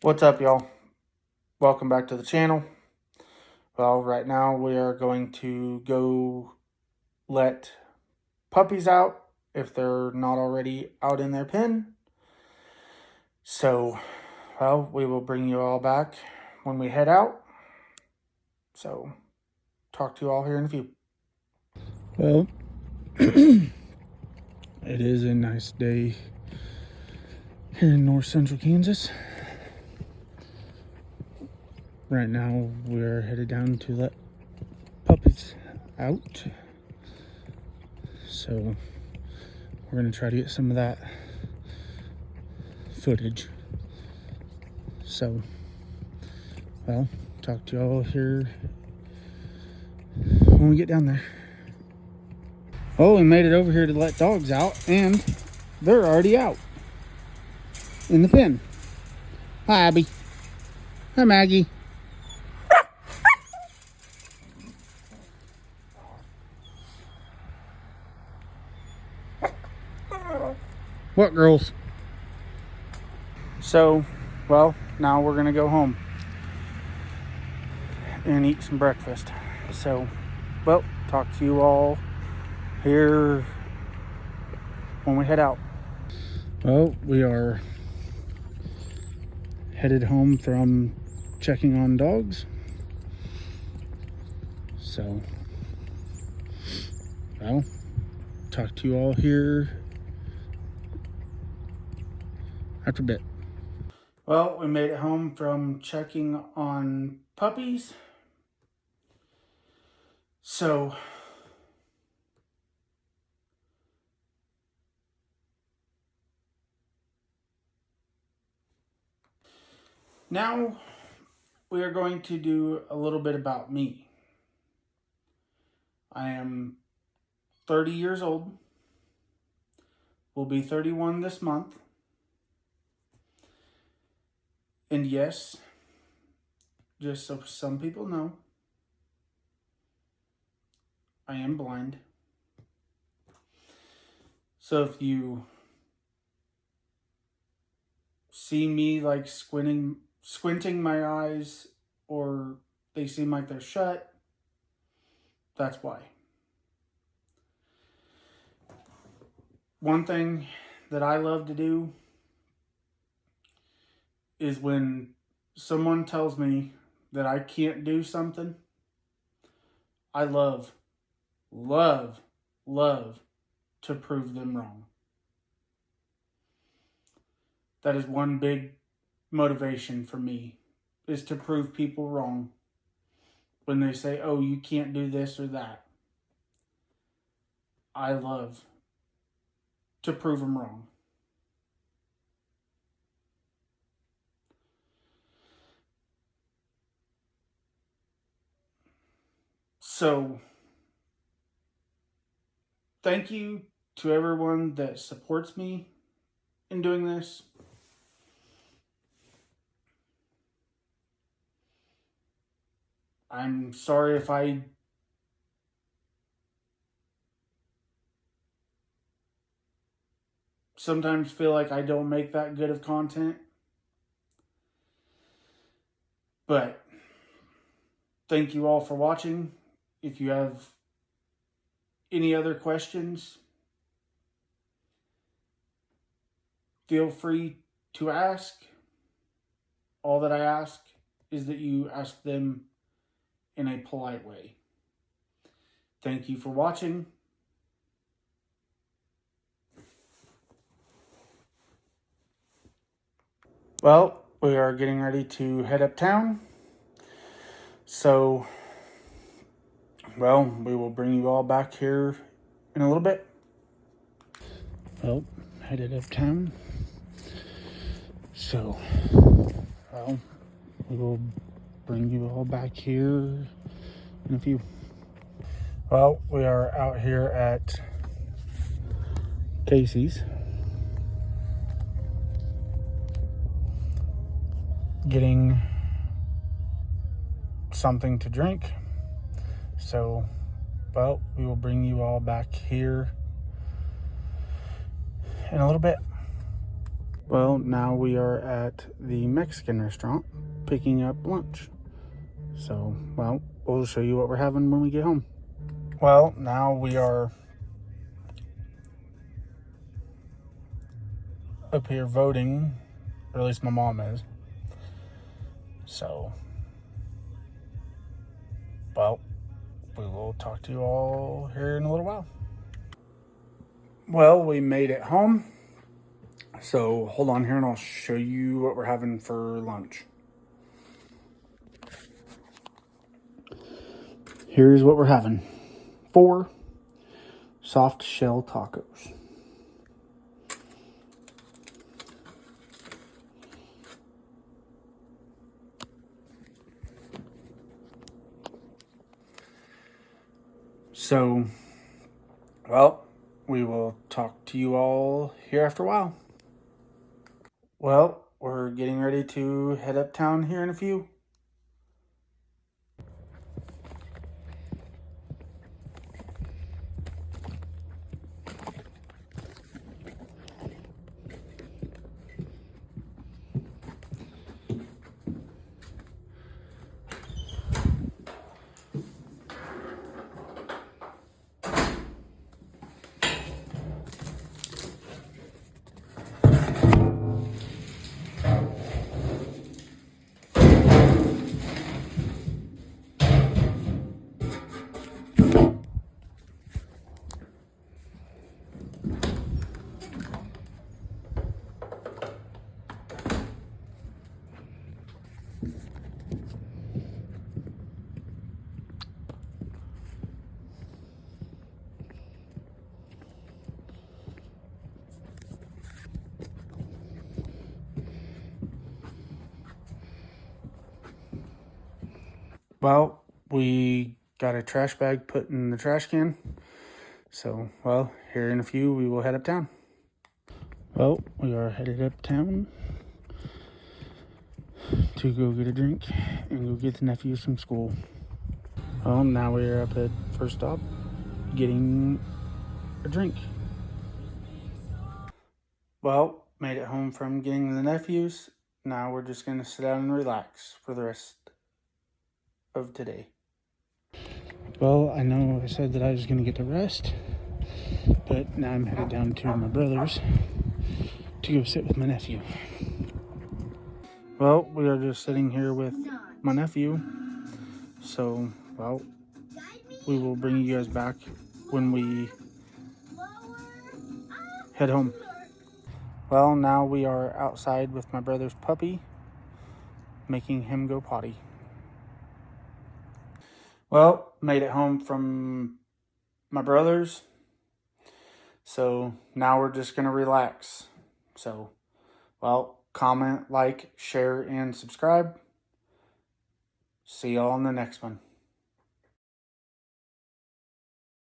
What's up, y'all? Welcome back to the channel. Well, right now we are going to go let puppies out if they're not already out in their pen. So, well, we will bring you all back when we head out. So, talk to you all here in a few. Well, it is a nice day here in north central Kansas. Right now we're headed down to let puppies out. So we're going to try to get some of that footage. So, well, talk to y'all here when we get down there. Oh, we made it over here to let dogs out, and they're already out in the pen. Hi, Abby. Hi, Maggie. What, girls? So, well, now we're going to go home and eat some breakfast. So, well, talk to you all here when we head out. Well, we are headed home from checking on dogs. So, well, talk to you all here after a bit. Well, we made it home from checking on puppies. So, now we are going to do a little bit about me. I am 30 years old. Will be 31 this month. And yes, just so some people know, I am blind. So if you see me like squinting my eyes, or they seem like they're shut, that's why. One thing that I love to do is when someone tells me that I can't do something, I love to prove them wrong. That is one big motivation for me, is to prove people wrong when they say, oh, you can't do this or that. I love to prove them wrong. So, thank you to everyone that supports me in doing this. I'm sorry if I sometimes feel like I don't make that good of content. But thank you all for watching. If you have any other questions, feel free to ask. All that I ask is that you ask them in a polite way. Thank you for watching. Well, we are getting ready to head uptown. So, well, we will bring you all back here in a little bit. Well, headed uptown. So, well, we will bring you all back here in a few. Well, we are out here at Casey's getting something to drink. So, well, we will bring you all back here in a little bit. Well, now we are at the Mexican restaurant picking up lunch. So, well, we'll show you what we're having when we get home. Well, now we are up here voting, or at least my mom is. So, well, we will talk to you all here in a little while. Well, we made it home. So hold on here and I'll show you what we're having for lunch. Here's what we're having. 4 soft shell tacos. So, well, we will talk to you all here after a while. Well, we're getting ready to head uptown here in a few. Well, we got a trash bag put in the trash can. So, well, here in a few we will head uptown. Well, we are headed uptown to go get a drink and go get the nephews from school. Well, now we're up at first stop getting a drink. Well, made it home from getting the nephews. Now we're just going to sit down and relax for the rest of today. Well, I know I said that I was going to get to rest, but now I'm headed down to my brother's to go sit with my nephew. Well, we are just sitting here with my nephew. So, well, we will bring you guys back when we head home. Well, now we are outside with my brother's puppy, making him go potty. Well, made it home from my brother's. So now we're just going to relax. So, well, comment, like, share, and subscribe. See y'all in the next one.